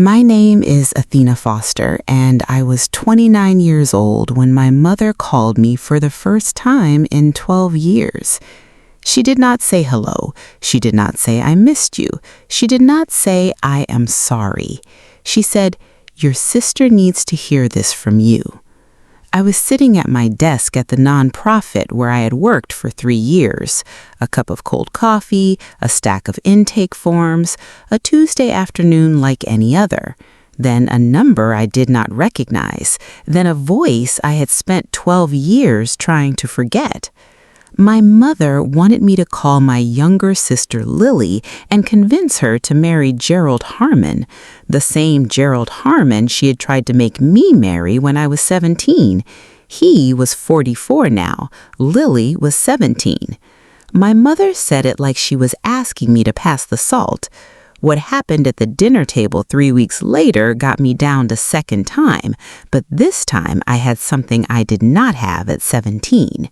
My name is Athena Foster, and I was 29 years old when my mother called me for the first time in 12 years. She did not say hello. She did not say I missed you. She did not say I am sorry. She said, "Your sister needs to hear this from you." I was sitting at my desk at the nonprofit where I had worked for 3 years, a cup of cold coffee, a stack of intake forms, a Tuesday afternoon like any other, then a number I did not recognize, then a voice I had spent 12 years trying to forget. My mother wanted me to call my younger sister Lily and convince her to marry Gerald Harmon, the same Gerald Harmon she had tried to make me marry when I was 17. He was 44 now. Lily was 17. My mother said it like she was asking me to pass the salt. What happened at the dinner table 3 weeks later got me down to second time, but this time I had something I did not have at 17.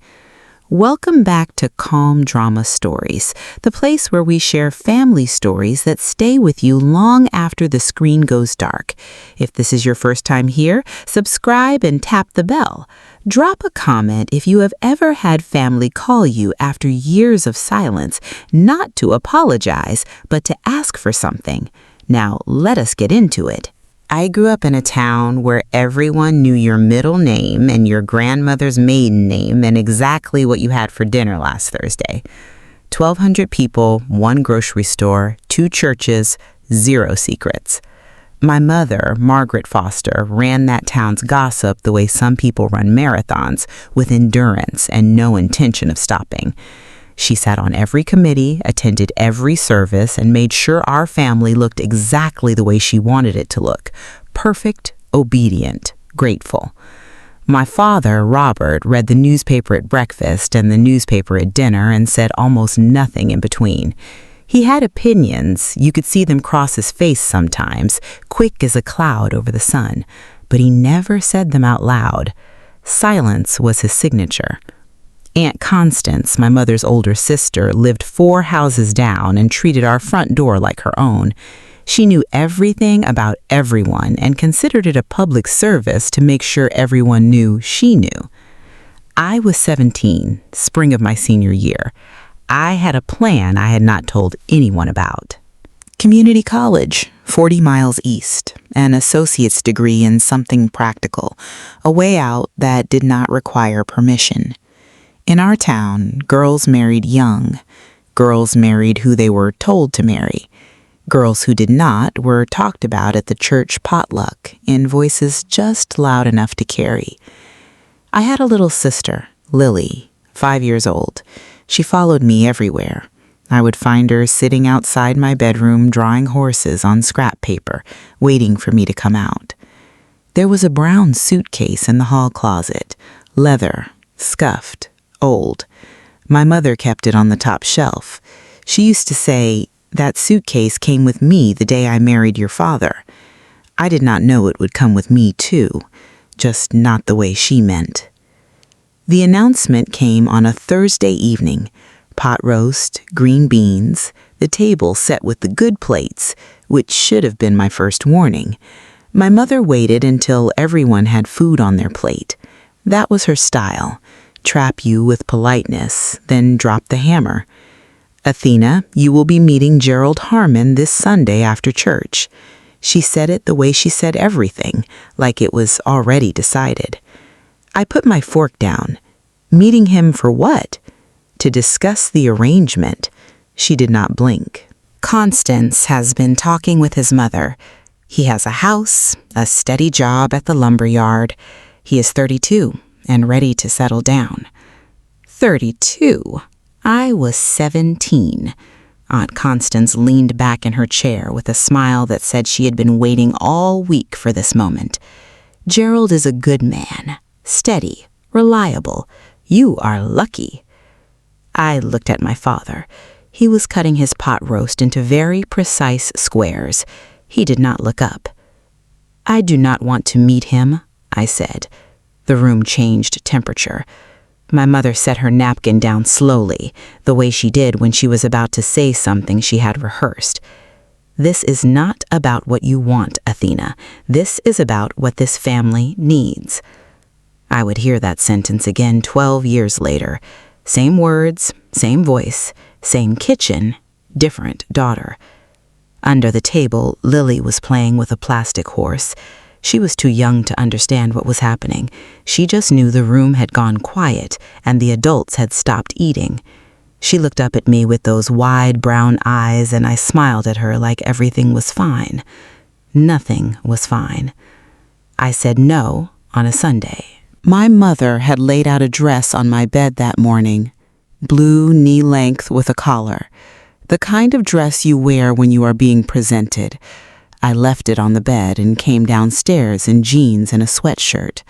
Welcome back to Calm Drama Stories, the place where we share family stories that stay with you long after the screen goes dark. If this is your first time here, subscribe and tap the bell. Drop a comment if you have ever had family call you after years of silence, not to apologize, but to ask for something. Now, let us get into it. I grew up in a town where everyone knew your middle name and your grandmother's maiden name and exactly what you had for dinner last Thursday. 1,200 people, 1 grocery store, 2 churches, 0 secrets. My mother, Margaret Foster, ran that town's gossip the way some people run marathons, with endurance and no intention of stopping. She sat on every committee, attended every service, and made sure our family looked exactly the way she wanted it to look. Perfect, obedient, grateful. My father, Robert, read the newspaper at breakfast and the newspaper at dinner and said almost nothing in between. He had opinions. You could see them cross his face sometimes, quick as a cloud over the sun, but he never said them out loud. Silence was his signature. Aunt Constance, my mother's older sister, lived 4 houses down and treated our front door like her own. She knew everything about everyone and considered it a public service to make sure everyone knew she knew. I was 17, spring of my senior year. I had a plan I had not told anyone about. Community college, 40 miles east, an associate's degree in something practical, a way out that did not require permission. In our town, girls married young. Girls married who they were told to marry. Girls who did not were talked about at the church potluck in voices just loud enough to carry. I had a little sister, Lily, 5 years old. She followed me everywhere. I would find her sitting outside my bedroom drawing horses on scrap paper, waiting for me to come out. There was a brown suitcase in the hall closet, leather, scuffed, old. My mother kept it on the top shelf. She used to say, "That suitcase came with me the day I married your father." I did not know it would come with me too, just not the way she meant. The announcement came on a Thursday evening. Pot roast, green beans, the table set with the good plates, which should have been my first warning. My mother waited until everyone had food on their plate. That was her style. Trap you with politeness, then drop the hammer. "Athena, you will be meeting Gerald Harmon this Sunday after church." She said it the way she said everything, like it was already decided. I put my fork down. Meeting him for what? To discuss the arrangement. She did not blink. Constance has been talking with his mother. He has a house, a steady job at the lumber yard. He is 32. And ready to settle down. 32. I was 17. Aunt Constance leaned back in her chair with a smile that said she had been waiting all week for this moment. "Gerald is a good man, steady, reliable. You are lucky." I looked at my father. He was cutting his pot roast into very precise squares. He did not look up. "I do not want to meet him," I said. The room changed temperature. My mother set her napkin down slowly, the way she did when she was about to say something she had rehearsed. This is not about what you want, Athena. This is about what this family needs. I would hear that sentence again 12 years later. Same words, same voice, same kitchen, different daughter. Under the table, Lily was playing with a plastic horse. She was too young to understand what was happening. She just knew the room had gone quiet and the adults had stopped eating. She looked up at me with those wide brown eyes, and I smiled at her like everything was fine. Nothing was fine. I said no on a Sunday. My mother had laid out a dress on my bed that morning, blue knee-length with a collar, the kind of dress you wear when you are being presented. I left it on the bed and came downstairs in jeans and a sweatshirt.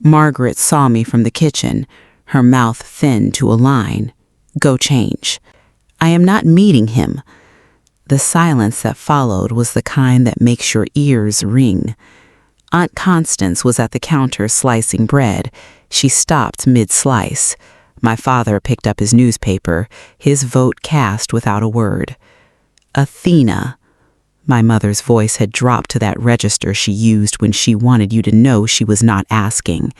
Margaret saw me from the kitchen, her mouth thin to a line. Go change. I am not meeting him. The silence that followed was the kind that makes your ears ring. Aunt Constance was at the counter slicing bread. She stopped mid-slice. My father picked up his newspaper, his vote cast without a word. Athena. My mother's voice had dropped to that register she used when she wanted you to know she was not asking.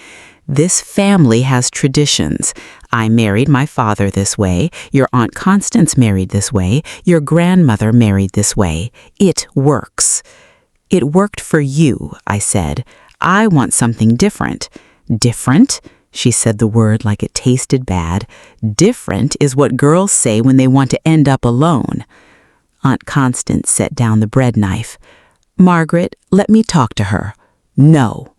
This family has traditions. I married my father this way. Your Aunt Constance married this way. Your grandmother married this way. It works. It worked for you, I said. I want something different. Different? She said the word like it tasted bad. Different is what girls say when they want to end up alone. Aunt Constance set down the bread knife. Margaret, let me talk to her. No.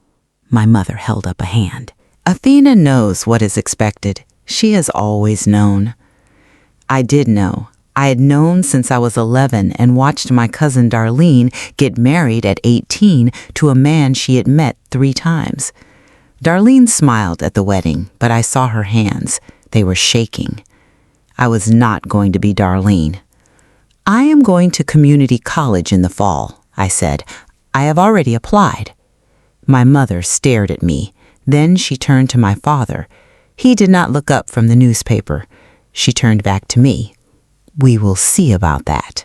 My mother held up a hand. Athena knows what is expected. She has always known. I did know. I had known since I was 11 and watched my cousin Darlene get married at 18 to a man she had met 3 times. Darlene smiled at the wedding, but I saw her hands. They were shaking. I was not going to be Darlene. I am going to community college in the fall, I said. I have already applied. My mother stared at me. Then she turned to my father. He did not look up from the newspaper. She turned back to me. We will see about that.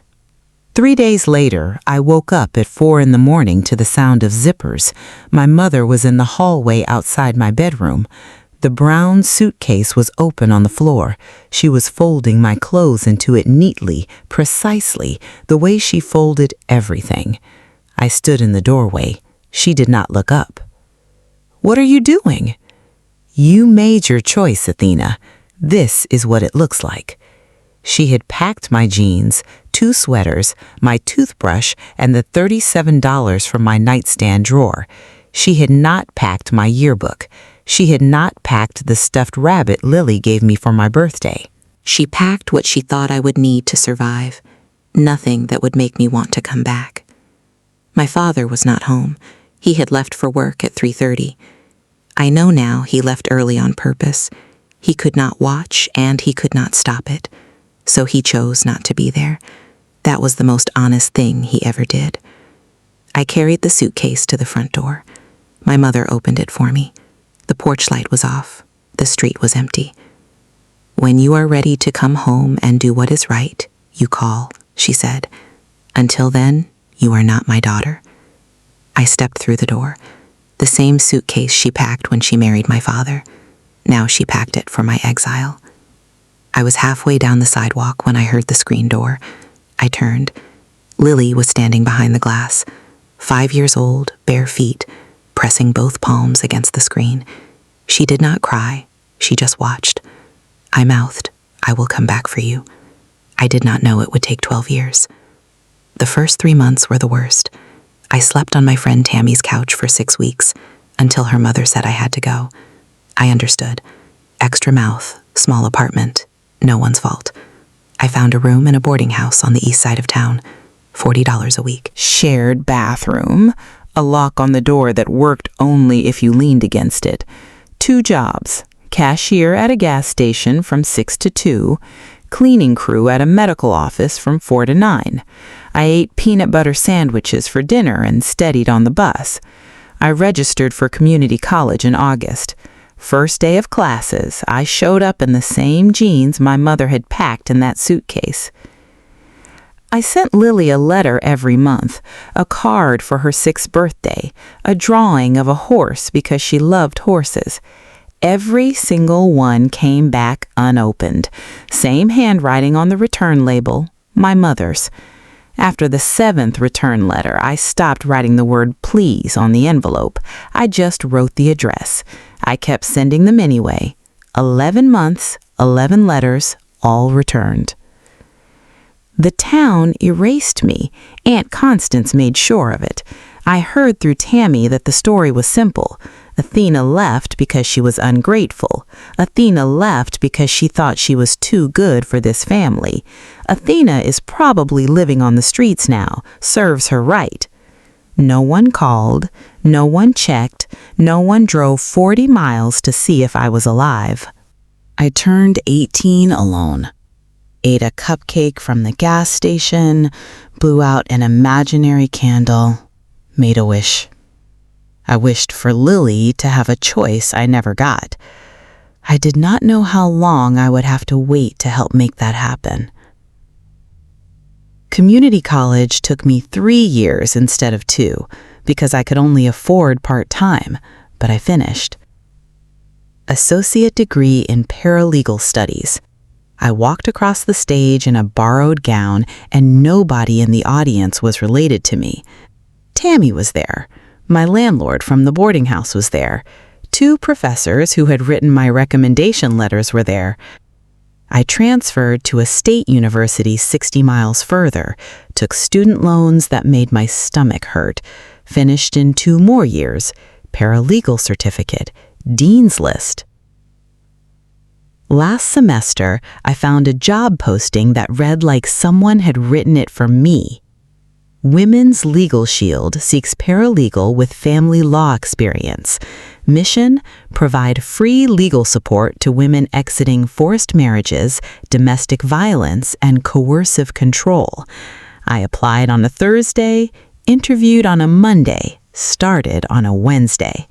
3 days later, I woke up at 4 a.m. to the sound of zippers. My mother was in the hallway outside my bedroom. The brown suitcase was open on the floor. She was folding my clothes into it neatly, precisely, the way she folded everything. I stood in the doorway. She did not look up. What are you doing? You made your choice, Athena. This is what it looks like. She had packed my jeans, 2 sweaters, my toothbrush, and the $37 from my nightstand drawer. She had not packed my yearbook. She had not packed the stuffed rabbit Lily gave me for my birthday. She packed what she thought I would need to survive. Nothing that would make me want to come back. My father was not home. He had left for work at 3:30. I know now he left early on purpose. He could not watch and he could not stop it. So he chose not to be there. That was the most honest thing he ever did. I carried the suitcase to the front door. My mother opened it for me. The porch light was off. The street was empty. When you are ready to come home and do what is right, you call, she said. Until then, you are not my daughter. I stepped through the door. The same suitcase she packed when she married my father. Now she packed it for my exile. I was halfway down the sidewalk when I heard the screen door. I turned. Lily was standing behind the glass, 5 years old, bare feet, pressing both palms against the screen. She did not cry. She just watched. I mouthed, I will come back for you. I did not know it would take 12 years. The first 3 months were the worst. I slept on my friend Tammy's couch for 6 weeks, until her mother said I had to go. I understood. Extra mouth, small apartment, no one's fault. I found a room in a boarding house on the east side of town, $40 a week. Shared bathroom, a lock on the door that worked only if you leaned against it. 2 jobs, cashier at a gas station from 6 to 2, cleaning crew at a medical office from 4 to 9. I ate peanut butter sandwiches for dinner and studied on the bus. I registered for community college in August. First day of classes, I showed up in the same jeans my mother had packed in that suitcase. I sent Lily a letter every month, a card for her 6th birthday, a drawing of a horse because she loved horses. Every single one came back unopened. Same handwriting on the return label, my mother's. After the 7th return letter, I stopped writing the word please on the envelope. I just wrote the address. I kept sending them anyway. 11 months, 11 letters, all returned. The town erased me. Aunt Constance made sure of it. I heard through Tammy that the story was simple. Athena left because she was ungrateful. Athena left because she thought she was too good for this family. Athena is probably living on the streets now. Serves her right. No one called. No one checked. No one drove 40 miles to see if I was alive. I turned 18 alone. Ate a cupcake from the gas station, blew out an imaginary candle, made a wish. I wished for Lily to have a choice I never got. I did not know how long I would have to wait to help make that happen. Community college took me 3 years instead of 2 because I could only afford part-time, but I finished. Associate degree in paralegal studies. I walked across the stage in a borrowed gown, and nobody in the audience was related to me. Tammy was there. My landlord from the boarding house was there. 2 professors who had written my recommendation letters were there. I transferred to a state university 60 miles further, took student loans that made my stomach hurt, finished in 2 more years, paralegal certificate, dean's list. Last semester, I found a job posting that read like someone had written it for me. Women's Legal Shield seeks paralegal with family law experience. Mission: provide free legal support to women exiting forced marriages, domestic violence, and coercive control. I applied on a Thursday, interviewed on a Monday, started on a Wednesday.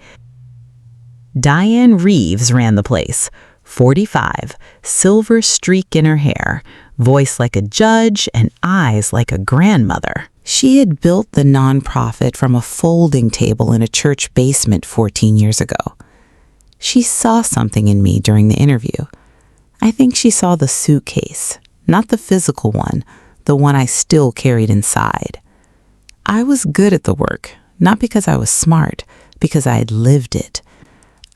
Diane Reeves ran the place. 45, silver streak in her hair, voice like a judge, and eyes like a grandmother. She had built the nonprofit from a folding table in a church basement 14 years ago. She saw something in me during the interview. I think she saw the suitcase, not the physical one, the one I still carried inside. I was good at the work, not because I was smart, because I had lived it.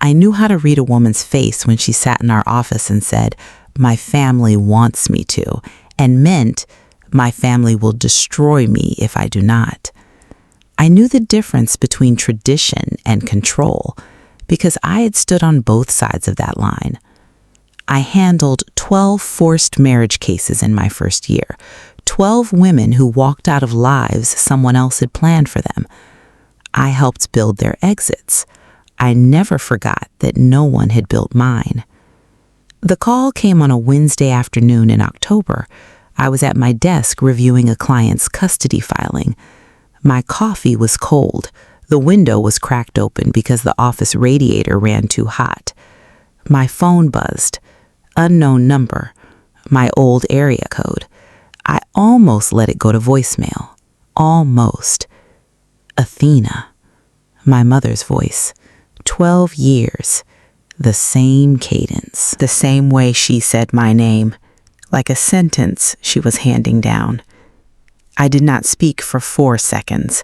I knew how to read a woman's face when she sat in our office and said, "My family wants me to," and meant, "My family will destroy me if I do not." I knew the difference between tradition and control because I had stood on both sides of that line. I handled 12 forced marriage cases in my first year, 12 women who walked out of lives someone else had planned for them. I helped build their exits. I never forgot that no one had built mine. The call came on a Wednesday afternoon in October. I was at my desk reviewing a client's custody filing. My coffee was cold. The window was cracked open because the office radiator ran too hot. My phone buzzed. Unknown number. My old area code. I almost let it go to voicemail. Almost. Athena. My mother's voice. 12 years. The same cadence. The same way she said my name. Like a sentence she was handing down. I did not speak for 4 seconds.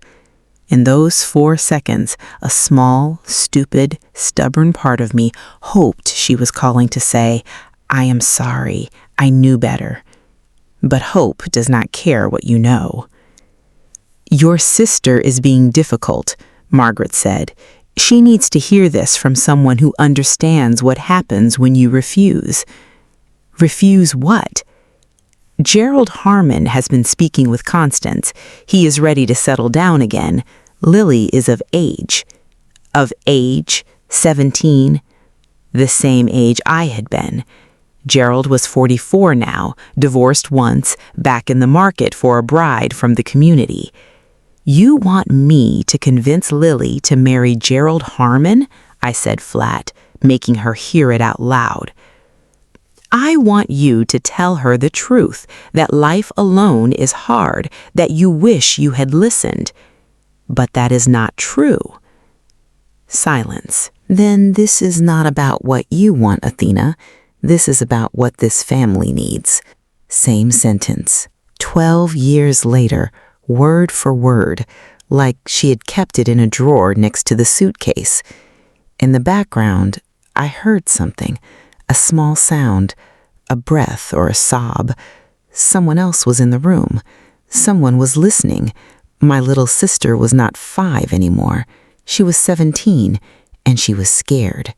In those 4 seconds, a small, stupid, stubborn part of me hoped she was calling to say, "I am sorry, I knew better." But hope does not care what you know. "Your sister is being difficult," Margaret said. "She needs to hear this from someone who understands what happens when you refuse." Refuse what? Gerald Harmon has been speaking with Constance. He is ready to settle down again. Lily is of age. Of age, 17, the same age I had been. Gerald was 44 now, divorced once, back in the market for a bride from the community. "You want me to convince Lily to marry Gerald Harmon?" I said flat, making her hear it out loud. I want you to tell her the truth, that life alone is hard, that you wish you had listened. But that is not true. Silence. Then this is not about what you want, Athena. This is about what this family needs. Same sentence. 12 years later, word for word, like she had kept it in a drawer next to the suitcase. In the background, I heard something, a small sound, a breath or a sob. Someone else was in the room. Someone was listening. My little sister was not 5 anymore. She was 17, and she was scared.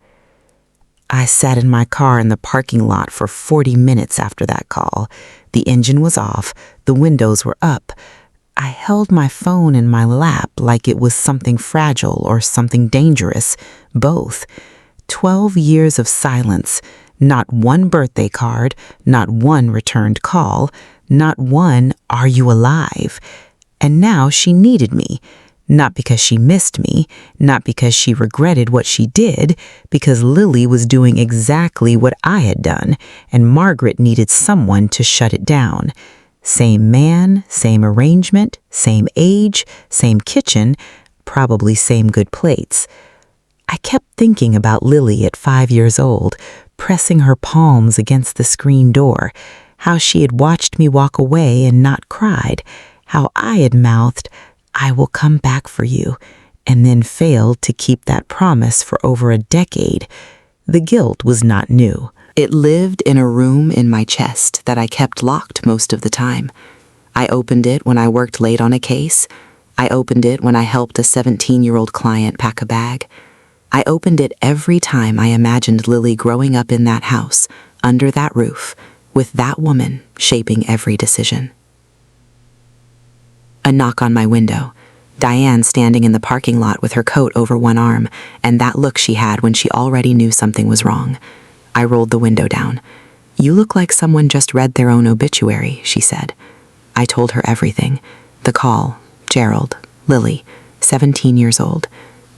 I sat in my car in the parking lot for 40 minutes after that call. The engine was off. The windows were up. I held my phone in my lap like it was something fragile or something dangerous, both. 12 years of silence. Not one birthday card, not one returned call, not one "Are you alive?" And now she needed me. Not because she missed me, not because she regretted what she did, because Lily was doing exactly what I had done, and Margaret needed someone to shut it down. Same man, same arrangement, same age, same kitchen, probably same good plates. I kept thinking about Lily at 5 years old, pressing her palms against the screen door, how she had watched me walk away and not cried, how I had mouthed, "I will come back for you," and then failed to keep that promise for over a decade. The guilt was not new. It lived in a room in my chest that I kept locked most of the time. I opened it when I worked late on a case. I opened it when I helped a 17-year-old client pack a bag. I opened it every time I imagined Lily growing up in that house, under that roof, with that woman shaping every decision. A knock on my window. Diane standing in the parking lot with her coat over one arm, and that look she had when she already knew something was wrong. I rolled the window down. "You look like someone just read their own obituary," she said. I told her everything. The call, Gerald, Lily, 17 years old.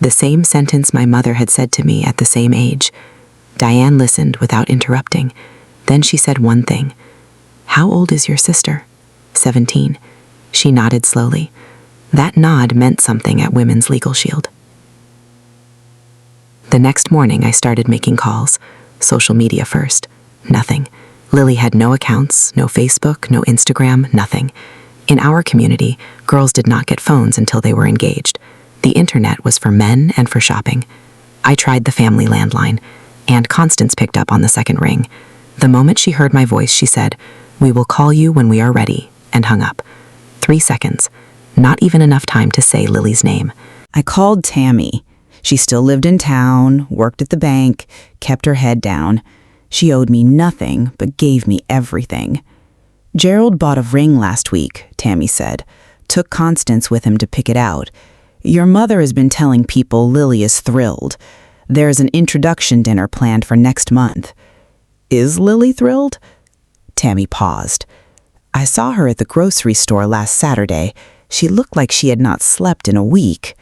The same sentence my mother had said to me at the same age. Diane listened without interrupting. Then she said one thing. "How old is your sister?" 17. She nodded slowly. That nod meant something at Women's Legal Shield. The next morning, I started making calls. Social media first. Nothing. Lily had no accounts, no Facebook, no Instagram, nothing. In our community, girls did not get phones until they were engaged. The internet was for men and for shopping. I tried the family landline, and Constance picked up on the second ring. The moment she heard my voice, she said, "We will call you when we are ready," and hung up. 3 seconds. Not even enough time to say Lily's name. I called Tammy. She still lived in town, worked at the bank, kept her head down. She owed me nothing, but gave me everything. "Gerald bought a ring last week," Tammy said. "Took Constance with him to pick it out. Your mother has been telling people Lily is thrilled. There's an introduction dinner planned for next month." "Is Lily thrilled?" Tammy paused. "I saw her at the grocery store last Saturday. She looked like she had not slept in a week."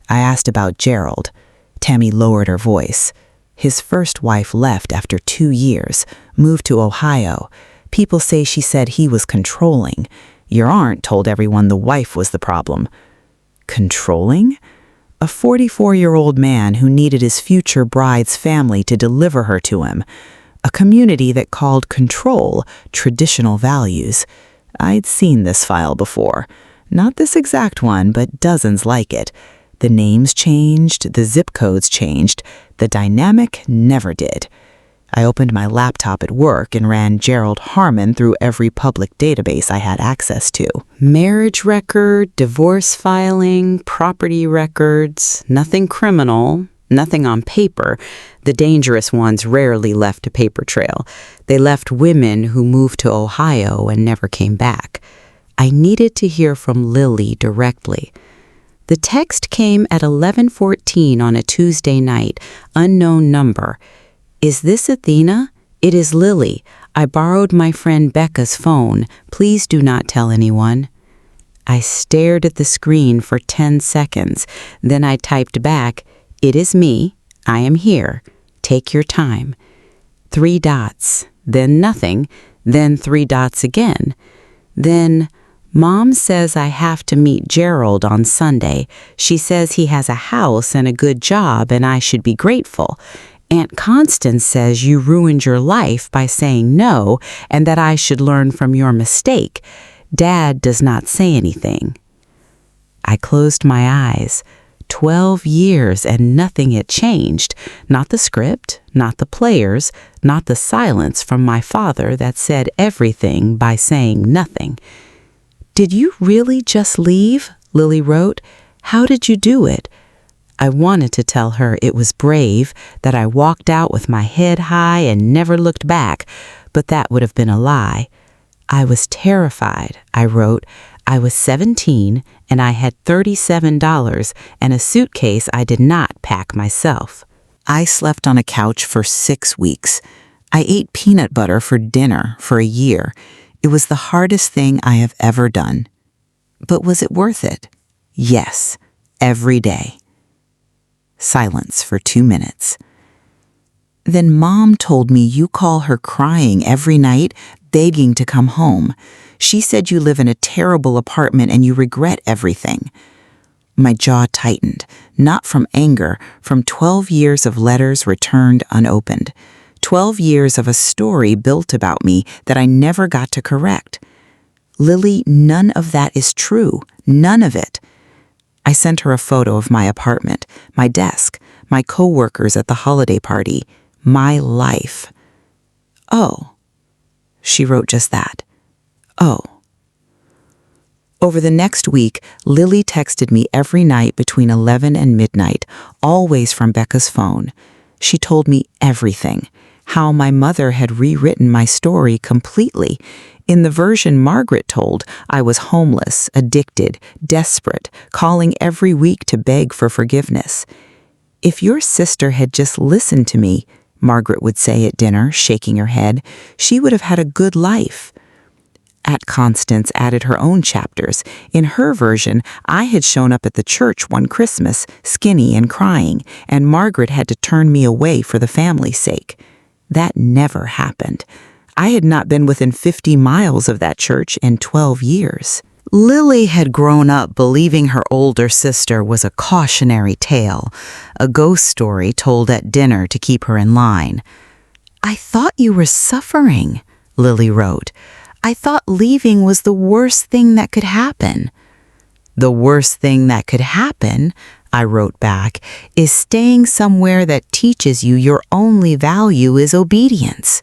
I asked about Gerald. Tammy lowered her voice. "His first wife left after 2 years, moved to Ohio. People say she said he was controlling. Your aunt told everyone the wife was the problem." Controlling? A 44-year-old man who needed his future bride's family to deliver her to him. A community that called control traditional values. I'd seen this file before. Not this exact one, but dozens like it. The names changed, the zip codes changed. The dynamic never did. I opened my laptop at work and ran Gerald Harmon through every public database I had access to. Marriage record, divorce filing, property records, nothing criminal, nothing on paper. The dangerous ones rarely left a paper trail. They left women who moved to Ohio and never came back. I needed to hear from Lily directly. The text came at 11:14 on a Tuesday night, unknown number. "Is this Athena? It is Lily. I borrowed my friend Becca's phone. Please do not tell anyone." I stared at the screen for 10 seconds. Then I typed back, "It is me. I am here. Take your time." 3 dots. then nothing, then 3 dots again. Then, Mom says I have to meet Gerald on Sunday. She says he has a house and a good job and I should be grateful. Aunt Constance says you ruined your life by saying no and that I should learn from your mistake. Dad does not say anything. I closed my eyes. 12 years and nothing had changed. Not the script, not the players, not the silence from my father that said everything by saying nothing. "Did you really just leave?" Lily wrote. "How did you do it?" I wanted to tell her it was brave, that I walked out with my head high and never looked back, but that would have been a lie. "I was terrified," I wrote. "I was 17 and I had $37 and a suitcase I did not pack myself. I slept on a couch for 6 weeks. I ate peanut butter for dinner for a year. It was the hardest thing I have ever done. But was it worth it? Yes, every day." Silence for 2 minutes. "Then Mom told me you call her crying every night, begging to come home. She said you live in a terrible apartment and you regret everything." My jaw tightened, not from anger, from 12 years of letters returned unopened. 12 years of a story built about me that I never got to correct. "Lily, none of that is true. None of it." I sent her a photo of my apartment, my desk, my coworkers at the holiday party, my life. "Oh." She wrote just that. "Oh." Over the next week, Lily texted me every night between 11 and midnight, always from Becca's phone. She told me everything, how my mother had rewritten my story completely. In the version Margaret told, I was homeless, addicted, desperate, calling every week to beg for forgiveness. "If your sister had just listened to me," Margaret would say at dinner, shaking her head, "she would have had a good life." Aunt Constance added her own chapters. In her version, I had shown up at the church one Christmas, skinny and crying, and Margaret had to turn me away for the family's sake. That never happened. I had not been within 50 miles of that church in 12 years. Lily had grown up believing her older sister was a cautionary tale, a ghost story told at dinner to keep her in line. "I thought you were suffering," Lily wrote. "I thought leaving was the worst thing that could happen." "The worst thing that could happen," I wrote back, "is staying somewhere that teaches you your only value is obedience."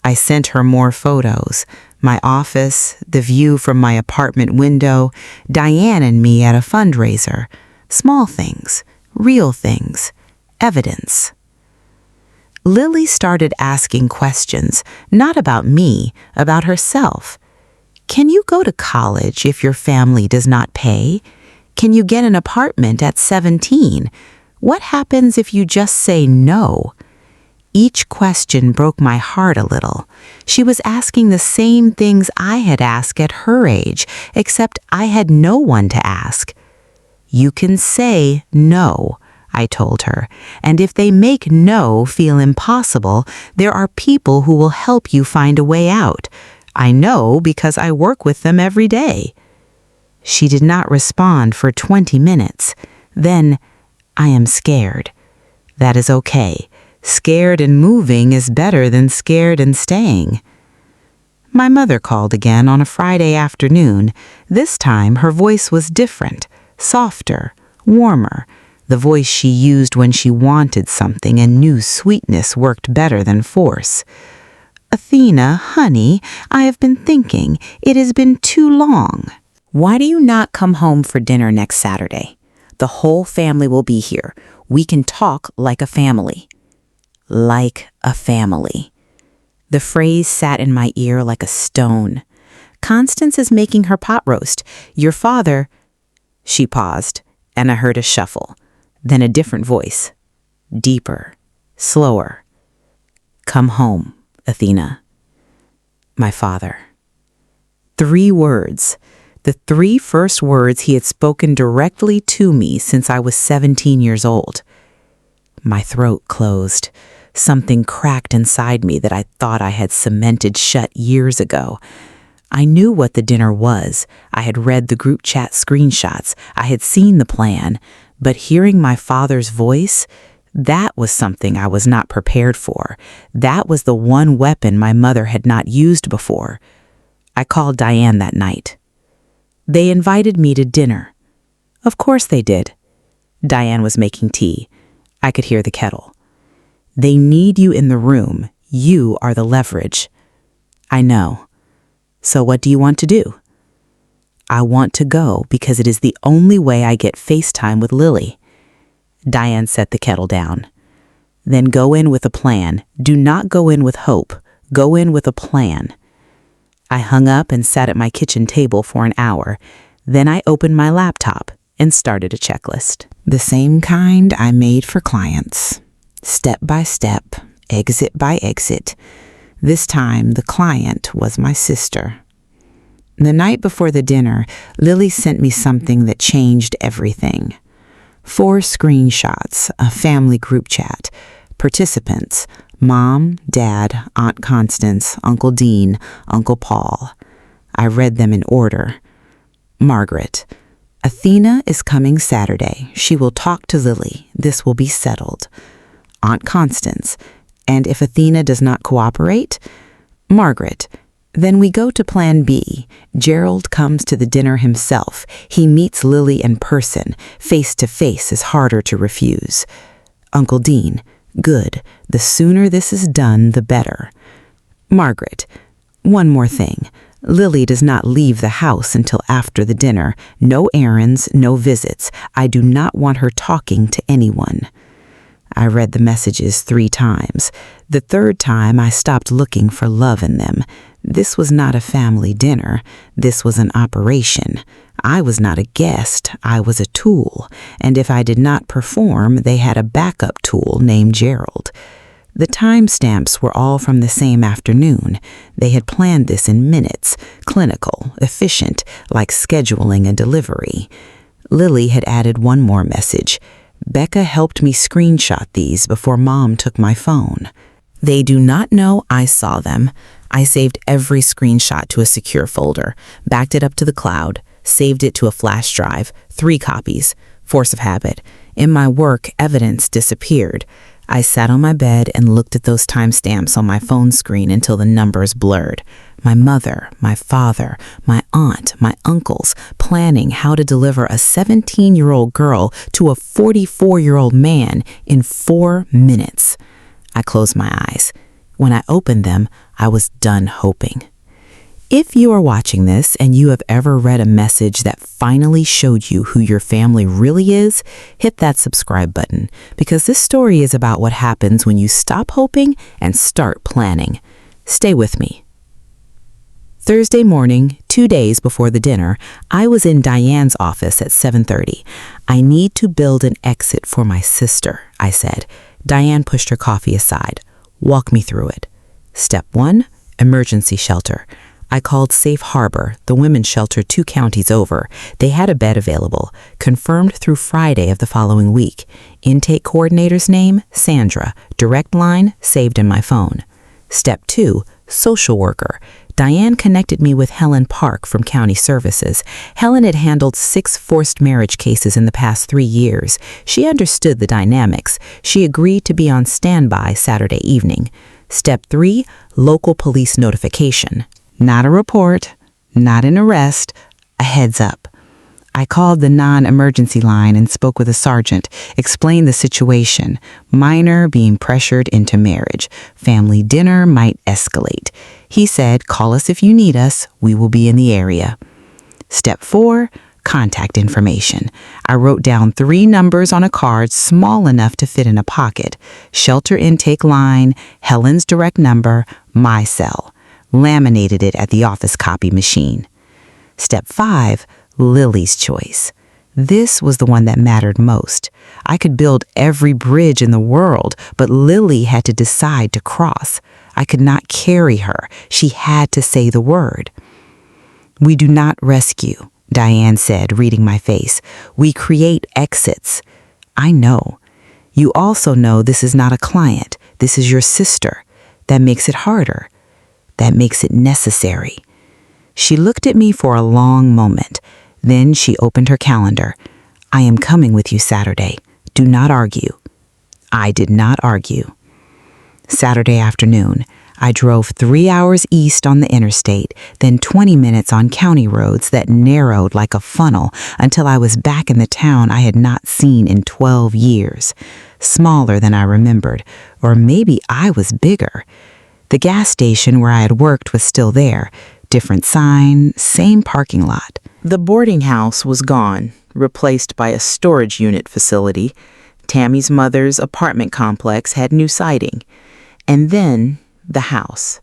I sent her more photos. My office, the view from my apartment window, Diane and me at a fundraiser. Small things, real things, evidence. Lily started asking questions, not about me, about herself. "Can you go to college if your family does not pay? Can you get an apartment at 17? What happens if you just say no?" Each question broke my heart a little. She was asking the same things I had asked at her age, except I had no one to ask. "You can say no," I told her, "and if they make no feel impossible, there are people who will help you find a way out. I know because I work with them every day." She did not respond for 20 minutes. Then, "I am scared." That is okay. Scared and moving is better than scared and staying. My mother called again on a Friday afternoon. This time her voice was different, softer, warmer, the voice she used when she wanted something and knew sweetness worked better than force. "Athena, honey, I have been thinking. It has been too long. Why do you not come home for dinner next Saturday? The whole family will be here. We can talk like a family." Like a family. The phrase sat in my ear like a stone. "Constance is making her pot roast. Your father—" She paused, and I heard a shuffle. Then a different voice. Deeper, slower. "Come home, Athena." My father. 3 words. The 3 first words he had spoken directly to me since I was 17 years old. My throat closed. Something cracked inside me that I thought I had cemented shut years ago. I knew what the dinner was. I had read the group chat screenshots. I had seen the plan. But hearing my father's voice, that was something I was not prepared for. That was the one weapon my mother had not used before. I called Diane that night. They invited me to dinner. Of course they did. Diane was making tea. I could hear the kettle. They need you in the room. You are the leverage. I know. So what do you want to do? I want to go because it is the only way I get FaceTime with Lily. Diane set the kettle down. Then go in with a plan. Do not go in with hope. Go in with a plan. I hung up and sat at my kitchen table for an hour. Then I opened my laptop and started a checklist. The same kind I made for clients. Step by step, exit by exit. This time, the client was my sister. The night before the dinner, Lily sent me something that changed everything. 4 screenshots, a family group chat, participants, Mom, Dad, Aunt Constance, Uncle Dean, Uncle Paul. I read them in order. Margaret. Athena is coming Saturday. She will talk to Lily. This will be settled. Aunt Constance. And if Athena does not cooperate? Margaret. Then we go to Plan B. Gerald comes to the dinner himself. He meets Lily in person. Face to face is harder to refuse. Uncle Dean. Good. The sooner this is done, the better. Margaret. One more thing. Lily does not leave the house until after the dinner. No errands, no visits. I do not want her talking to anyone. I read the messages 3 times. The 3rd time, I stopped looking for love in them. This was not a family dinner. This was an operation. I was not a guest. I was a tool. And if I did not perform, they had a backup tool named Gerald. The timestamps were all from the same afternoon. They had planned this in minutes, clinical, efficient, like scheduling a delivery. Lily had added one more message. Becca helped me screenshot these before Mom took my phone. They do not know I saw them. I saved every screenshot to a secure folder, backed it up to the cloud, saved it to a flash drive, 3 copies. Force of habit. In my work, evidence disappeared. I sat on my bed and looked at those timestamps on my phone screen until the numbers blurred. My mother, my father, my aunt, my uncles, planning how to deliver a 17-year-old girl to a 44-year-old man in 4 minutes. I closed my eyes. When I opened them, I was done hoping. If you are watching this and you have ever read a message that finally showed you who your family really is, hit that subscribe button, because this story is about what happens when you stop hoping and start planning. Stay with me. Thursday morning, 2 days before the dinner, I was in Diane's office at 7:30. I need to build an exit for my sister, I said. Diane pushed her coffee aside. Walk me through it. Step 1, emergency shelter. I called Safe Harbor, the women's shelter 2 counties over. They had a bed available, confirmed through Friday of the following week. Intake coordinator's name, Sandra. Direct line, saved in my phone. Step 2, social worker. Diane connected me with Helen Park from County Services. Helen had handled 6 forced marriage cases in the past 3 years. She understood the dynamics. She agreed to be on standby Saturday evening. Step 3, local police notification. Not a report, not an arrest, a heads up. I called the non-emergency line and spoke with a sergeant, explained the situation. Minor being pressured into marriage. Family dinner might escalate. He said, call us if you need us. We will be in the area. Step 4, contact information. I wrote down 3 numbers on a card small enough to fit in a pocket. Shelter intake line, Helen's direct number, my cell. Laminated it at the office copy machine. Step 5, Lily's choice. This was the one that mattered most. I could build every bridge in the world, but Lily had to decide to cross. I could not carry her. She had to say the word. We do not rescue, Diane said, reading my face. We create exits. I know. You also know this is not a client. This is your sister. That makes it harder. That makes it necessary." She looked at me for a long moment. Then she opened her calendar. "I am coming with you Saturday. Do not argue." I did not argue. Saturday afternoon, I drove 3 hours east on the interstate, then 20 minutes on county roads that narrowed like a funnel until I was back in the town I had not seen in 12 years. Smaller than I remembered, or maybe I was bigger. The gas station where I had worked was still there. Different sign, same parking lot. The boarding house was gone, replaced by a storage unit facility. Tammy's mother's apartment complex had new siding. And then the house.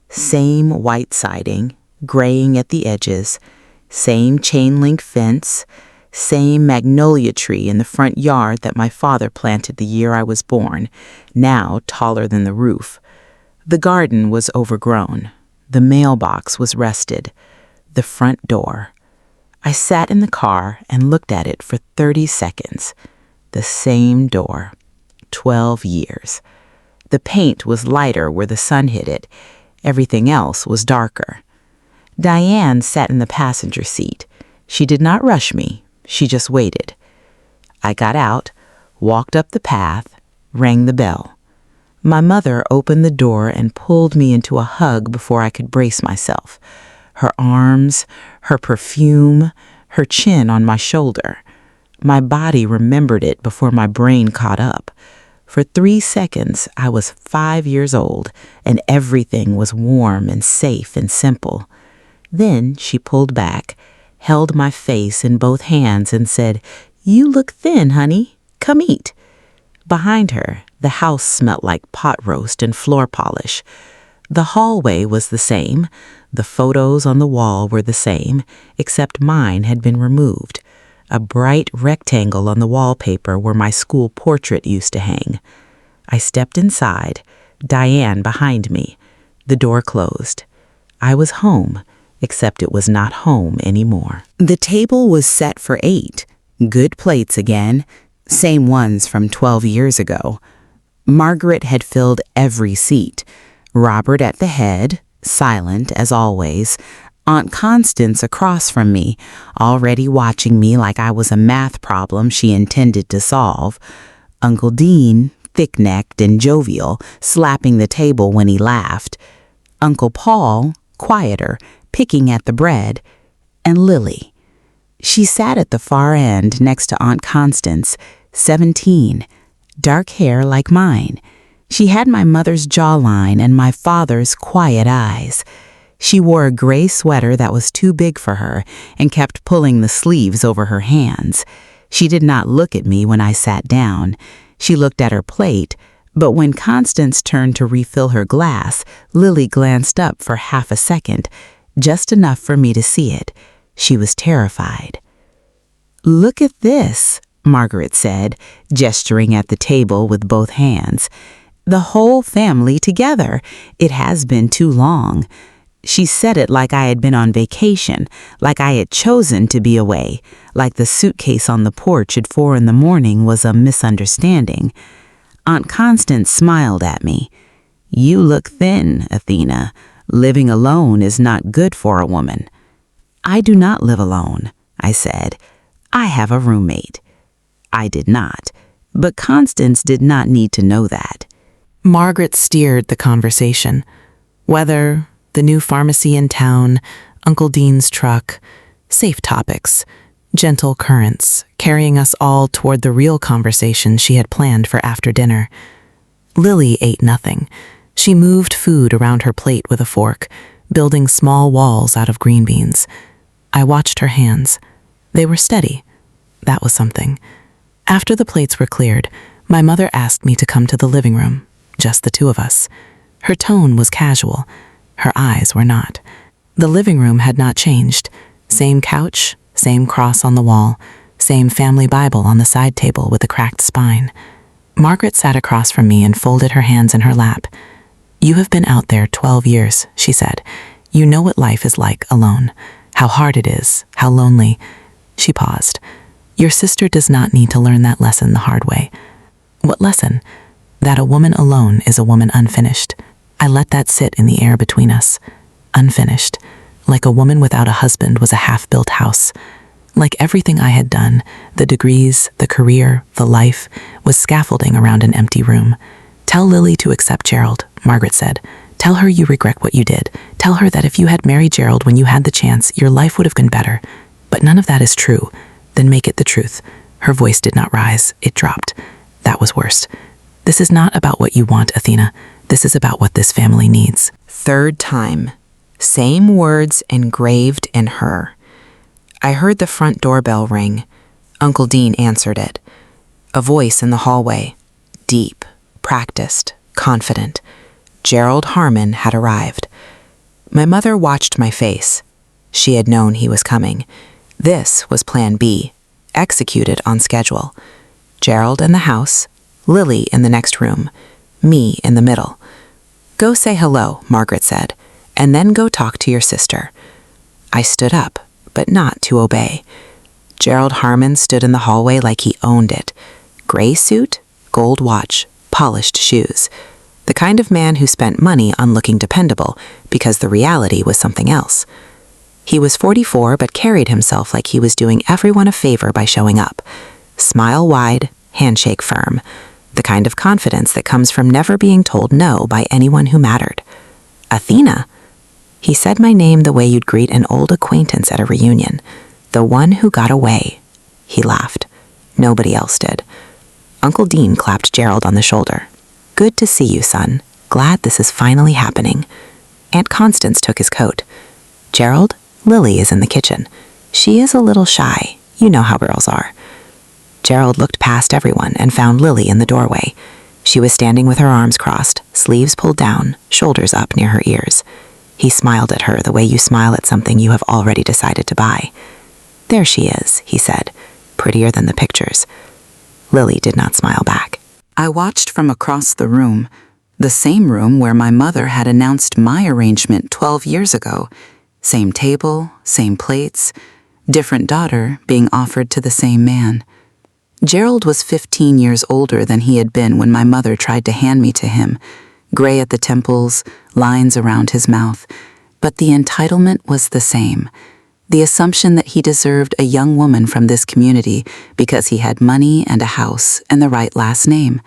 Same white siding, graying at the edges. Same chain link fence. Same magnolia tree in the front yard that my father planted the year I was born, now taller than the roof. The garden was overgrown. The mailbox was rusted. The front door. I sat in the car and looked at it for 30 seconds. The same door. 12 years. The paint was lighter where the sun hit it. Everything else was darker. Diane sat in the passenger seat. She did not rush me. She just waited. I got out, walked up the path, rang the bell. My mother opened the door and pulled me into a hug before I could brace myself. Her arms, her perfume, her chin on my shoulder. My body remembered it before my brain caught up. For 3 seconds, I was 5 years old, and everything was warm and safe and simple. Then she pulled back, held my face in both hands, and said, "You look thin, honey. Come eat." Behind her, the house smelt like pot roast and floor polish. The hallway was the same. The photos on the wall were the same, except mine had been removed. A bright rectangle on the wallpaper where my school portrait used to hang. I stepped inside, Diane behind me. The door closed. I was home, except it was not home anymore. The table was set for 8. Good plates again, same ones from 12 years ago. Margaret had filled every seat. Robert at the head, silent as always. Aunt Constance across from me, already watching me like I was a math problem she intended to solve. Uncle Dean, thick-necked and jovial, slapping the table when he laughed. Uncle Paul, quieter, picking at the bread. And Lily. She sat at the far end next to Aunt Constance, 17, dark hair like mine. She had my mother's jawline and my father's quiet eyes. She wore a gray sweater that was too big for her and kept pulling the sleeves over her hands. She did not look at me when I sat down. She looked at her plate, but when Constance turned to refill her glass, Lily glanced up for half a second, just enough for me to see it. She was terrified. "Look at this," Margaret said, gesturing at the table with both hands. "The whole family together. It has been too long." She said it like I had been on vacation, like I had chosen to be away, like the suitcase on the porch at 4 in the morning was a misunderstanding. Aunt Constance smiled at me. "You look thin, Athena. Living alone is not good for a woman." "I do not live alone," I said. "I have a roommate." I did not, but Constance did not need to know that. Margaret steered the conversation. Weather, the new pharmacy in town, Uncle Dean's truck, safe topics, gentle currents, carrying us all toward the real conversation she had planned for after dinner. Lily ate nothing. She moved food around her plate with a fork, building small walls out of green beans. I watched her hands. They were steady. That was something. After the plates were cleared, my mother asked me to come to the living room, just the two of us. Her tone was casual. Her eyes were not. The living room had not changed. Same couch, same cross on the wall, same family Bible on the side table with a cracked spine. Margaret sat across from me and folded her hands in her lap. "You have been out there 12 years, she said. "You know what life is like alone, how hard it is, how lonely." She paused. "Your sister does not need to learn that lesson the hard way." "What lesson?" That a woman alone is a woman unfinished. I let that sit in the air between us. Unfinished. Like a woman without a husband was a half-built house. Like everything I had done, the degrees, the career, the life, was scaffolding around an empty room. Tell Lily to accept Gerald, Margaret said. Tell her you regret what you did. Tell her that if you had married Gerald when you had the chance, your life would have been better. But none of that is true. Then make it the truth. Her voice did not rise. It dropped. That was worse. This is not about what you want, Athena. This is about what this family needs. Third time. Same words engraved in her. I heard the front doorbell ring. Uncle Dean answered it. A voice in the hallway. Deep, practiced, confident. Gerald Harmon had arrived. My mother watched my face. She had known he was coming. This was Plan B, executed on schedule. Gerald in the house, Lily in the next room, me in the middle. Go say hello, Margaret said, and then go talk to your sister. I stood up, but not to obey. Gerald Harmon stood in the hallway like he owned it. Gray suit, gold watch, polished shoes. The kind of man who spent money on looking dependable because the reality was something else. He was 44 but carried himself like he was doing everyone a favor by showing up. Smile wide, handshake firm. The kind of confidence that comes from never being told no by anyone who mattered. Athena. He said my name the way you'd greet an old acquaintance at a reunion. The one who got away. He laughed. Nobody else did. Uncle Dean clapped Gerald on the shoulder. Good to see you, son. Glad this is finally happening. Aunt Constance took his coat. Gerald, Lily is in the kitchen. She is a little shy. You know how girls are. Gerald looked past everyone and found Lily in the doorway. She was standing with her arms crossed, sleeves pulled down, shoulders up near her ears. He smiled at her the way you smile at something you have already decided to buy. There she is, he said, prettier than the pictures. Lily did not smile back. I watched from across the room, the same room where my mother had announced my arrangement 12 years ago. Same table, same plates, different daughter being offered to the same man. Gerald was 15 years older than he had been when my mother tried to hand me to him, gray at the temples, lines around his mouth, but the entitlement was the same. The assumption that he deserved a young woman from this community because he had money and a house and the right last name.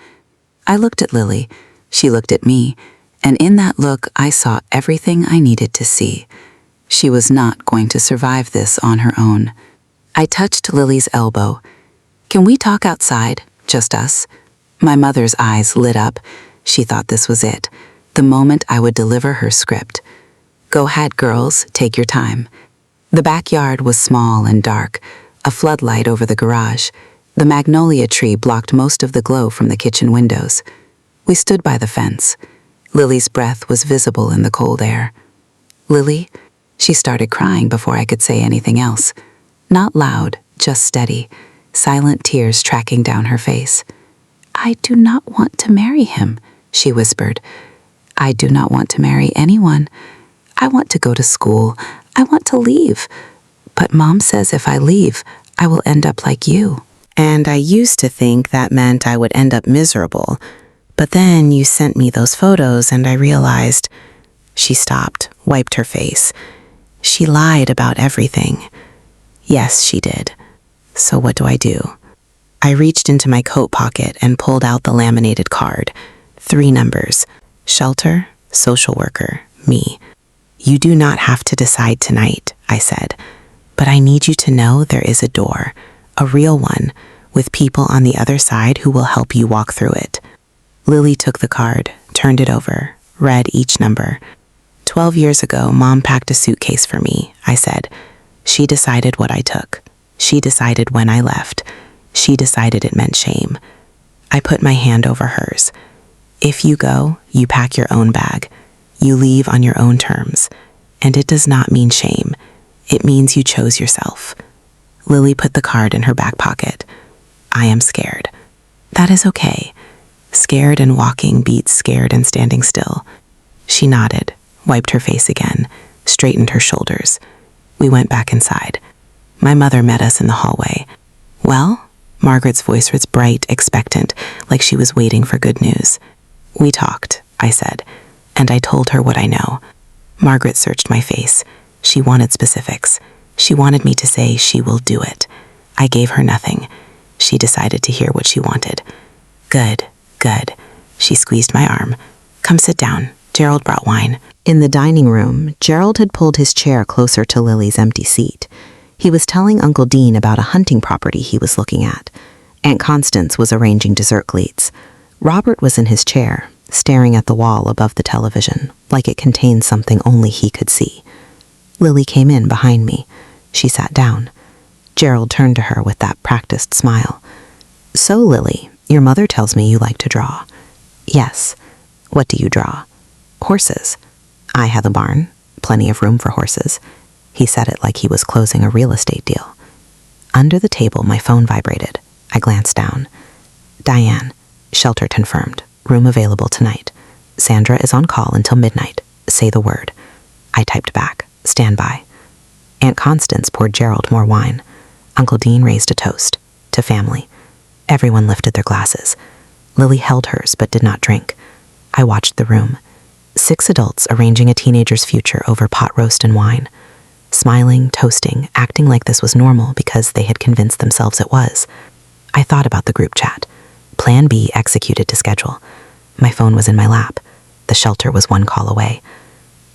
I looked at Lily, she looked at me, and in that look I saw everything I needed to see. She was not going to survive this on her own. I touched Lily's elbow. Can we talk outside, just us? My mother's eyes lit up. She thought this was it, the moment I would deliver her script. Go ahead, girls, take your time. The backyard was small and dark, a floodlight over the garage. The magnolia tree blocked most of the glow from the kitchen windows. We stood by the fence. Lily's breath was visible in the cold air. Lily, she started crying before I could say anything else. Not loud, just steady, silent tears tracking down her face. I do not want to marry him, she whispered. I do not want to marry anyone. I want to go to school. I want to leave. But Mom says if I leave, I will end up like you. And I used to think that meant I would end up miserable. But then you sent me those photos and I realized... She stopped, wiped her face. She lied about everything. Yes, she did. So what do I do? I reached into my coat pocket and pulled out the laminated card. 3 numbers. Shelter, social worker, me. You do not have to decide tonight, I said. But I need you to know there is a door, a real one, with people on the other side who will help you walk through it. Lily took the card, turned it over, read each number. 12 years ago, Mom packed a suitcase for me, I said. She decided what I took. She decided when I left. She decided it meant shame. I put my hand over hers. If you go, you pack your own bag. You leave on your own terms. And it does not mean shame. It means you chose yourself. Lily put the card in her back pocket. I am scared. That is okay. Scared and walking beats scared and standing still. She nodded, wiped her face again, straightened her shoulders. We went back inside. My mother met us in the hallway. Well, Margaret's voice was bright, expectant, like she was waiting for good news. "We talked," I said, "and I told her what I know." Margaret searched my face. She wanted specifics. She wanted me to say she will do it. I gave her nothing. She decided to hear what she wanted. "Good, good." She squeezed my arm. "Come sit down. Gerald brought wine." In the dining room, Gerald had pulled his chair closer to Lily's empty seat. He was telling Uncle Dean about a hunting property he was looking at. Aunt Constance was arranging dessert gleats. Robert was in his chair, staring at the wall above the television, like it contained something only he could see. Lily came in behind me. She sat down. Gerald turned to her with that practiced smile. "So, Lily, your mother tells me you like to draw." "Yes." "What do you draw?" "Horses." "I have a barn. Plenty of room for horses." He said it like he was closing a real estate deal. Under the table, my phone vibrated. I glanced down. "Diane," shelter confirmed. "Room available tonight. Sandra is on call until midnight. Say the word." I typed back. "Stand by." Aunt Constance poured Gerald more wine. Uncle Dean raised a toast. To family. Everyone lifted their glasses. Lily held hers but did not drink. I watched the room. 6 adults arranging a teenager's future over pot roast and wine. Smiling, toasting, acting like this was normal because they had convinced themselves it was. I thought about the group chat. Plan B executed to schedule. My phone was in my lap. The shelter was 1 call away.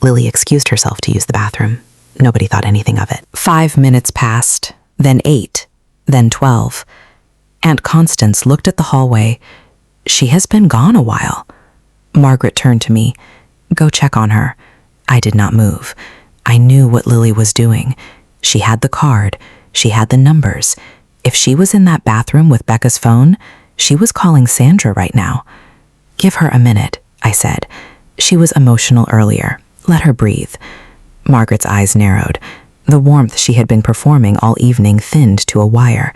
Lily excused herself to use the bathroom. Nobody thought anything of it. 5 minutes passed, then 8, then 12. Aunt Constance looked at the hallway. "She has been gone a while." Margaret turned to me. "Go check on her." I did not move. I knew what Lily was doing. She had the card. She had the numbers. If she was in that bathroom with Becca's phone, she was calling Sandra right now. "Give her a minute," I said. She was emotional earlier. Let her breathe. Margaret's eyes narrowed. The warmth she had been performing all evening thinned to a wire.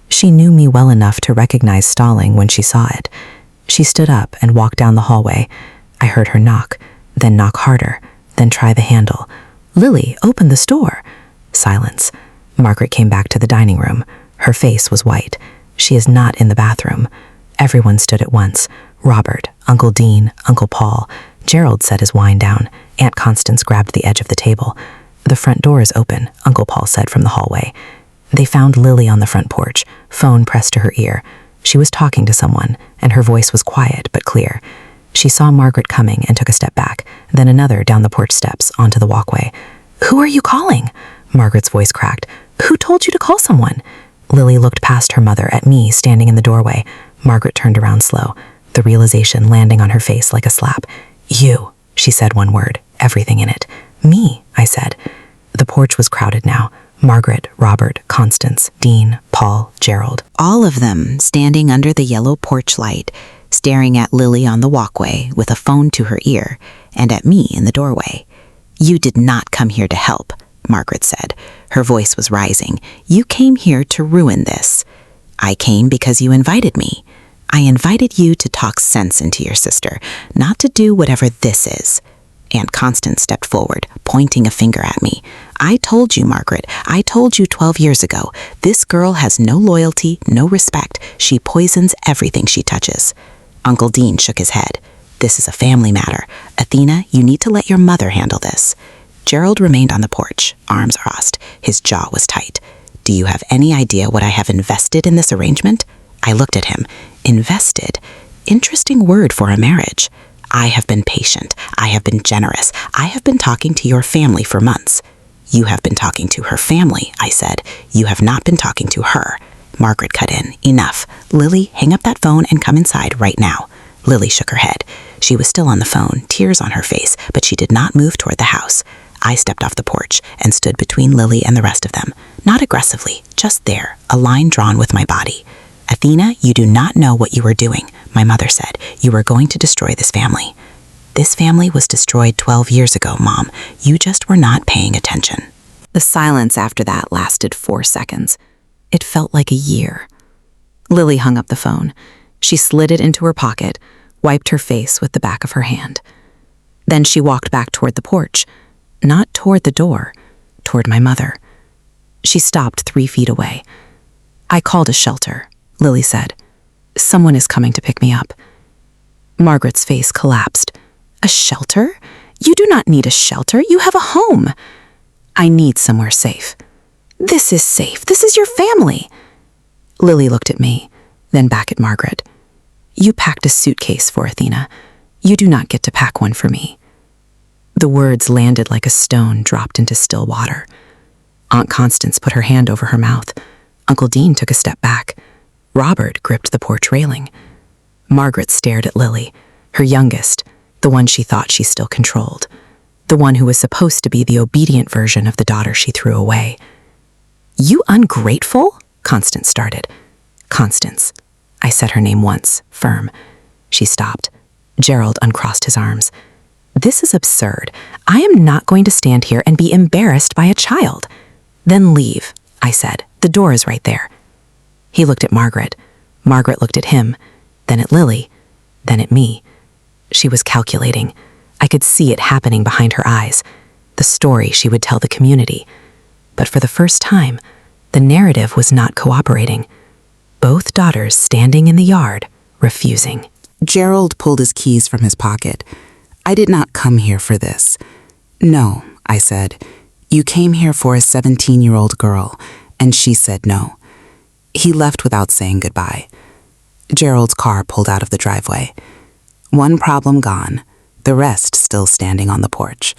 She knew me well enough to recognize stalling when she saw it. She stood up and walked down the hallway. I heard her knock, then knock harder, then try the handle. "Lily, open the store." Silence. Margaret came back to the dining room. Her face was white. "She is not in the bathroom." Everyone stood at once. Robert, Uncle Dean, Uncle Paul. Gerald set his wine down. Aunt Constance grabbed the edge of the table. "The front door is open," Uncle Paul said from the hallway. They found Lily on the front porch, phone pressed to her ear. She was talking to someone, and her voice was quiet but clear. She saw Margaret coming and took a step back, then another down the porch steps onto the walkway. "Who are you calling?" Margaret's voice cracked. "Who told you to call someone?" Lily looked past her mother at me standing in the doorway. Margaret turned around slow, the realization landing on her face like a slap. "You," she said one word, everything in it. "Me," I said. The porch was crowded now. Margaret, Robert, Constance, Dean, Paul, Gerald. All of them standing under the yellow porch light, staring at Lily on the walkway with a phone to her ear, and at me in the doorway. "You did not come here to help," Margaret said. Her voice was rising. "You came here to ruin this." "I came because you invited me. I invited you to talk sense into your sister, not to do whatever this is." Aunt Constance stepped forward, pointing a finger at me. "I told you, Margaret. I told you 12 years ago. This girl has no loyalty, no respect. She poisons everything she touches." Uncle Dean shook his head. "This is a family matter. Athena, you need to let your mother handle this." Gerald remained on the porch, arms crossed. His jaw was tight. "Do you have any idea what I have invested in this arrangement?" I looked at him. Invested? Interesting word for a marriage. "I have been patient. I have been generous. I have been talking to your family for months." "You have been talking to her family," I said. "You have not been talking to her." Margaret cut in. "Enough. Lily, hang up that phone and come inside right now." Lily shook her head. She was still on the phone, tears on her face, but she did not move toward the house. I stepped off the porch and stood between Lily and the rest of them. Not aggressively, just there, a line drawn with my body. "Athena, you do not know what you are doing," my mother said. "You are going to destroy this family." "This family was destroyed 12 years ago, Mom. You just were not paying attention." The silence after that lasted 4 seconds. It felt like a year. Lily hung up the phone. She slid it into her pocket, wiped her face with the back of her hand. Then she walked back toward the porch, not toward the door, toward my mother. She stopped 3 feet away. I called a shelter. Lily said. "Someone is coming to pick me up." Margaret's face collapsed. "A shelter? You do not need a shelter. You have a home." "I need somewhere safe." "This is safe. This is your family." Lily looked at me, then back at Margaret. "You packed a suitcase for Athena. You do not get to pack one for me." The words landed like a stone dropped into still water. Aunt Constance put her hand over her mouth. Uncle Dean took a step back. Robert gripped the porch railing. Margaret stared at Lily, her youngest, the one she thought she still controlled, the one who was supposed to be the obedient version of the daughter she threw away. "You ungrateful?" Constance started. "Constance." I said her name once, firm. She stopped. Gerald uncrossed his arms. "This is absurd. I am not going to stand here and be embarrassed by a child." "Then leave," I said. "The door is right there." He looked at Margaret. Margaret looked at him, then at Lily, then at me. She was calculating. I could see it happening behind her eyes, the story she would tell the community. But for the first time, the narrative was not cooperating. Both daughters standing in the yard, refusing. Gerald pulled his keys from his pocket. "I did not come here for this." "No," I said. "You came here for a 17-year-old girl, and she said no." He left without saying goodbye. Gerald's car pulled out of the driveway. One problem gone, the rest still standing on the porch.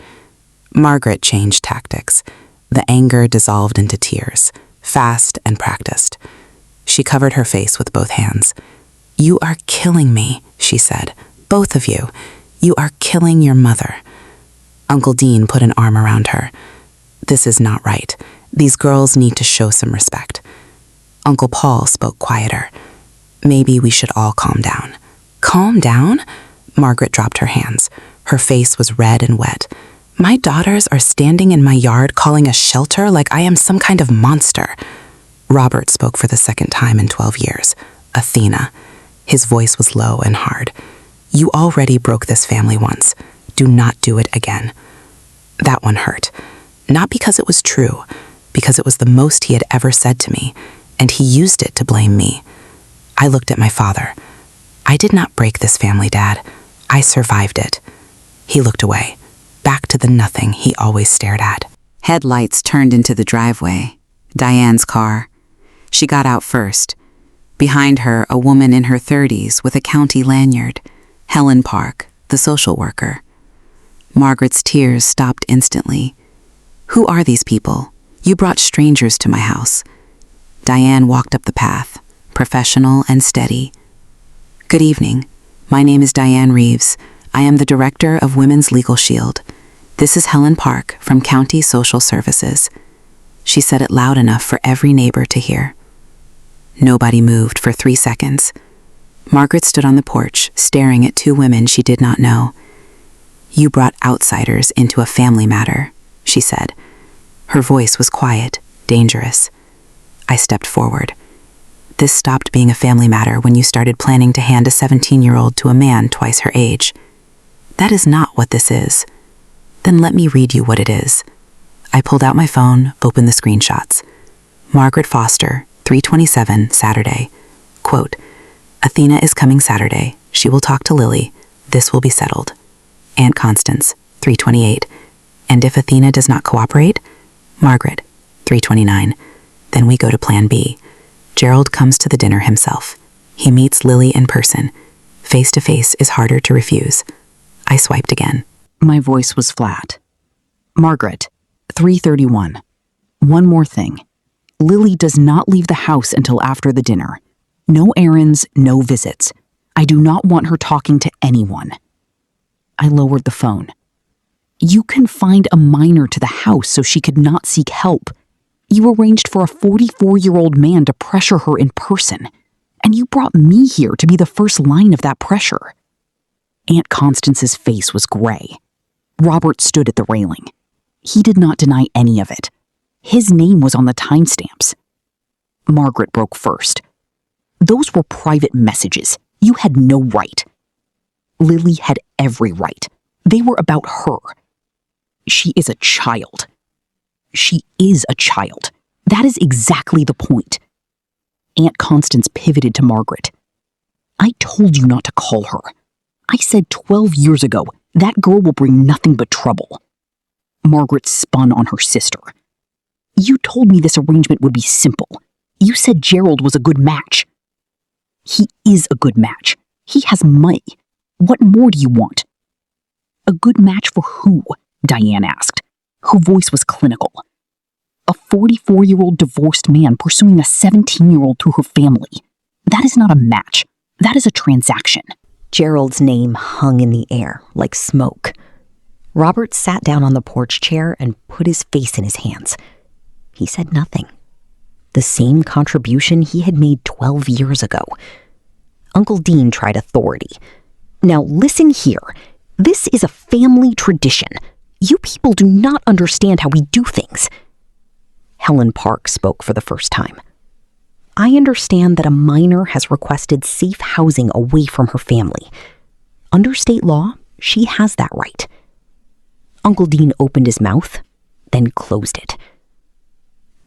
Margaret changed tactics. The anger dissolved into tears, fast and practiced. She covered her face with both hands. "You are killing me," she said. "Both of you. You are killing your mother." Uncle Dean put an arm around her. "This is not right. These girls need to show some respect." Uncle Paul spoke quieter. "Maybe we should all calm down." "Calm down?" Margaret dropped her hands. Her face was red and wet. "My daughters are standing in my yard calling a shelter like I am some kind of monster." Robert spoke for the second time in 12 years. "Athena." His voice was low and hard. "You already broke this family once. Do not do it again." That one hurt. Not because it was true, because it was the most he had ever said to me, and he used it to blame me. I looked at my father. "I did not break this family, Dad. I survived it." He looked away, back to the nothing he always stared at. Headlights turned into the driveway. Diane's car. She got out first. Behind her, a woman in her 30s with a county lanyard. Helen Park, the social worker. Margaret's tears stopped instantly. "Who are these people? You brought strangers to my house." Diane walked up the path, professional and steady. "Good evening. My name is Diane Reeves. I am the director of Women's Legal Shield. This is Helen Park from County Social Services." She said it loud enough for every neighbor to hear. Nobody moved for 3 seconds. Margaret stood on the porch, staring at two women she did not know. "You brought outsiders into a family matter," she said. Her voice was quiet, dangerous. I stepped forward. "This stopped being a family matter when you started planning to hand a 17-year-old to a man twice her age. That is not what this is." "Then let me read you what it is." I pulled out my phone, opened the screenshots. Margaret Foster, 3:27, Saturday. Quote, "Athena is coming Saturday. She will talk to Lily. This will be settled." Aunt Constance, 3:28. "And if Athena does not cooperate?" Margaret, 3:29. "Then we go to Plan B. Gerald comes to the dinner himself. He meets Lily in person. Face to face is harder to refuse." I swiped again. My voice was flat. Margaret, 3:31. "One more thing. Lily does not leave the house until after the dinner. No errands, no visits. I do not want her talking to anyone." I lowered the phone. "You confined a minor to the house so she could not seek help. You arranged for a 44-year-old man to pressure her in person, and you brought me here to be the first line of that pressure." Aunt Constance's face was gray. Robert stood at the railing. He did not deny any of it. His name was on the timestamps. Margaret broke first. "Those were private messages. You had no right." Lily had every right. They were about her. She is a child. She is a child. That is exactly the point. Aunt Constance pivoted to Margaret. I told you not to call her. I said 12 years ago, that girl will bring nothing but trouble. Margaret spun on her sister. You told me this arrangement would be simple. You said Gerald was a good match. He is a good match. He has money. What more do you want? A good match for who? Diane asked. Her voice was clinical. A 44-year-old divorced man pursuing a 17-year-old through her family. That is not a match. That is a transaction. Gerald's name hung in the air like smoke. Robert sat down on the porch chair and put his face in his hands. He said nothing. The same contribution he had made 12 years ago. Uncle Dean tried authority. Now listen here. This is a family tradition. You people do not understand how we do things. Helen Park spoke for the first time. I understand that a minor has requested safe housing away from her family. Under state law, she has that right. Uncle Dean opened his mouth, then closed it.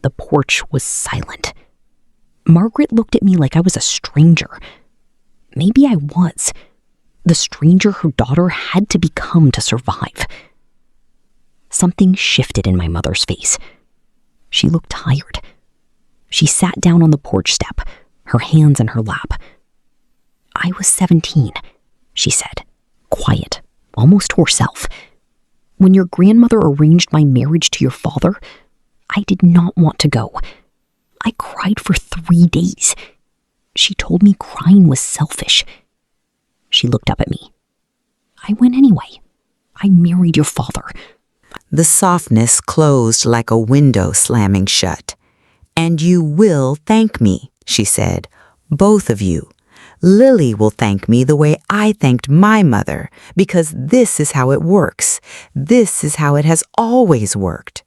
The porch was silent. Margaret looked at me like I was a stranger. Maybe I was. The stranger her daughter had to become to survive. Something shifted in my mother's face. She looked tired. She sat down on the porch step, her hands in her lap. I was 17, she said, quiet, almost to herself. When your grandmother arranged my marriage to your father, I did not want to go. I cried for 3 days. She told me crying was selfish. She looked up at me. I went anyway. I married your father. The softness closed like a window slamming shut. And you will thank me, she said, both of you. Lily will thank me the way I thanked my mother, because this is how it works. This is how it has always worked.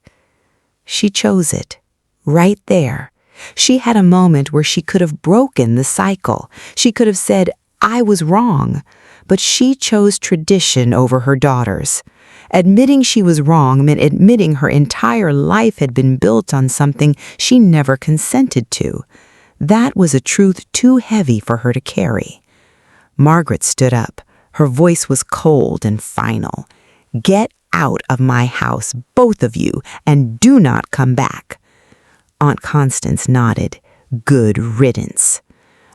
She chose it, right there. She had a moment where she could have broken the cycle. She could have said, I was wrong, but she chose tradition over her daughters. Admitting she was wrong meant admitting her entire life had been built on something she never consented to. That was a truth too heavy for her to carry. Margaret stood up. Her voice was cold and final. Get out of my house, both of you, and do not come back. Aunt Constance nodded. Good riddance.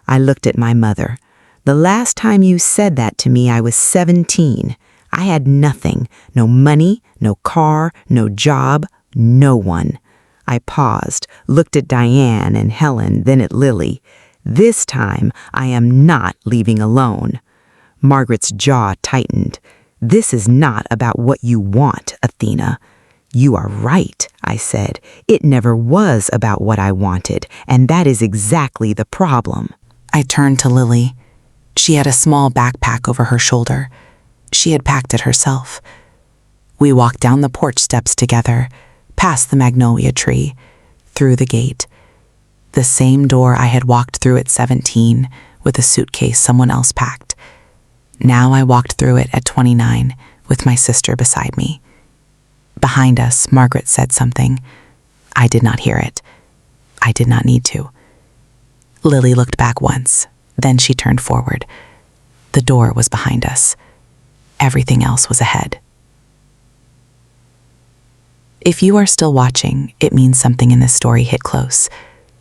I looked at my mother. The last time you said that to me, I was 17. I had nothing. No money, no car, no job, no one. I paused, looked at Diane and Helen, then at Lily. This time, I am not leaving alone. Margaret's jaw tightened. This is not about what you want, Athena. You are right, I said. It never was about what I wanted, and that is exactly the problem. I turned to Lily. She had a small backpack over her shoulder. She had packed it herself. We walked down the porch steps together, past the magnolia tree, through the gate. The same door I had walked through at 17 with a suitcase someone else packed. Now I walked through it at 29 with my sister beside me. Behind us, Margaret said something. I did not hear it. I did not need to. Lily looked back once, then she turned forward. The door was behind us. Everything else was ahead. If you are still watching, it means something in this story hit close.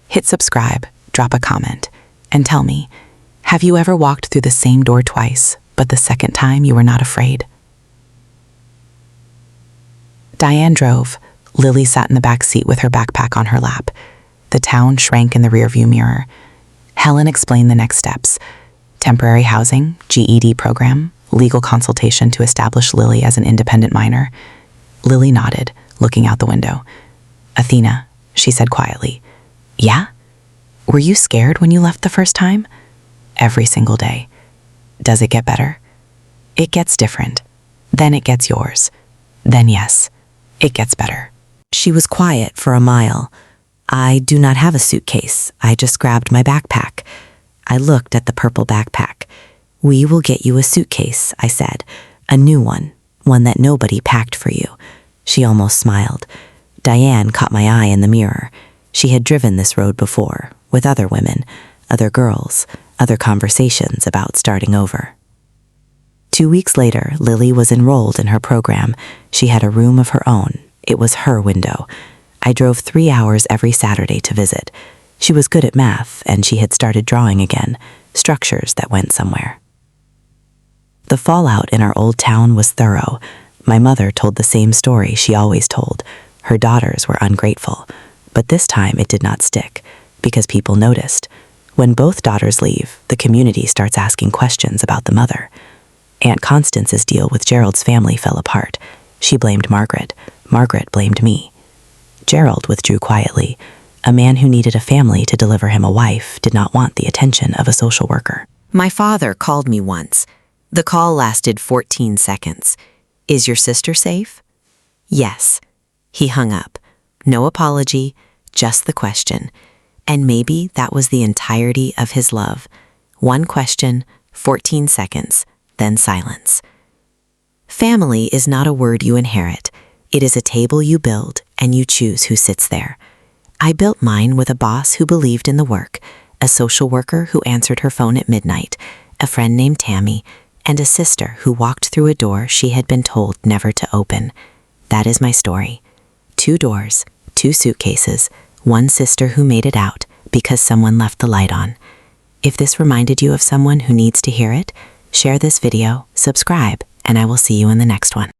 Hit subscribe, drop a comment, and tell me, have you ever walked through the same door twice, but the second time you were not afraid? Diane drove. Lily sat in the back seat with her backpack on her lap. The town shrank in the rearview mirror. Helen explained the next steps. Temporary housing, GED program, legal consultation to establish Lily as an independent minor. Lily nodded, looking out the window. Athena, she said quietly. Yeah? Were you scared when you left the first time? Every single day. Does it get better? It gets different. Then it gets yours. Then yes, it gets better. She was quiet for a mile. I do not have a suitcase. I just grabbed my backpack. I looked at the purple backpack. We will get you a suitcase, I said. A new one that nobody packed for you. She almost smiled. Diane caught my eye in the mirror. She had driven this road before, with other women, other girls, other conversations about starting over. 2 weeks later, Lily was enrolled in her program. She had a room of her own. It was her window. I drove 3 hours every Saturday to visit. She was good at math, and she had started drawing again, structures that went somewhere. The fallout in our old town was thorough. My mother told the same story she always told. Her daughters were ungrateful. But this time it did not stick, because people noticed. When both daughters leave, the community starts asking questions about the mother. Aunt Constance's deal with Gerald's family fell apart. She blamed Margaret. Margaret blamed me. Gerald withdrew quietly. A man who needed a family to deliver him a wife did not want the attention of a social worker. My father called me once. The call lasted 14 seconds. Is your sister safe? Yes. He hung up. No apology, just the question. And maybe that was the entirety of his love. One question, 14 seconds, then silence. Family is not a word you inherit. It is a table you build, and you choose who sits there. I built mine with a boss who believed in the work, a social worker who answered her phone at midnight, a friend named Tammy, and a sister who walked through a door she had been told never to open. That is my story. 2 doors, 2 suitcases, 1 sister who made it out because someone left the light on. If this reminded you of someone who needs to hear it, share this video, subscribe, and I will see you in the next one.